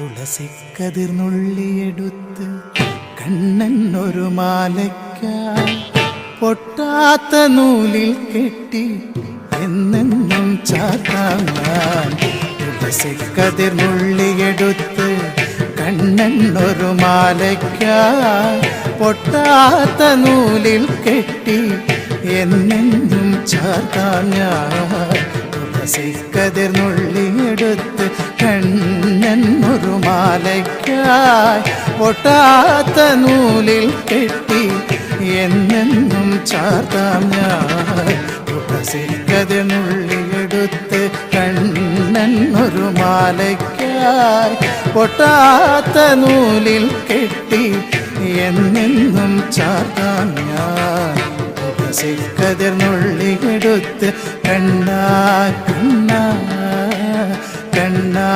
തുളസിക്കതിർന്നുള്ളിയെടുത്ത് കണ്ണൻ ഒരു മാലയ്ക്കായി പൊട്ടാത്ത നൂലിൽ കെട്ടി എന്നെന്നും ചാത്താൻ. തുളസിക്കതിർന്നുള്ളിയെടുത്ത് കണ്ണൻ ഒരു മാലയ്ക്കായി പൊട്ടാത്ത നൂലിൽ കെട്ടി എന്നെന്നും ചാത്താൻ. തുളസിക്കതിർന്നുള്ളിയെടുത്ത് കണ്ണൻ ഒരു മാലയ്ക്കായി പൊട്ടാത്ത നൂലിൽ കെട്ടി എന്നെന്നും ചാർത്താം ഞാൻ. തുളസിക്കതിർന്നുള്ളിയെടുത്ത് കണ്ണൻ ഒരു മാലയ്ക്കായി പൊട്ടാത്ത നൂലിൽ കെട്ടി എന്നെന്നും ചാർത്താം ഞാൻ. തുളസിക്കതിർന്നുള്ളിയെടുത്ത് കണ്ണാ കണ്ണാ കണ്ണാ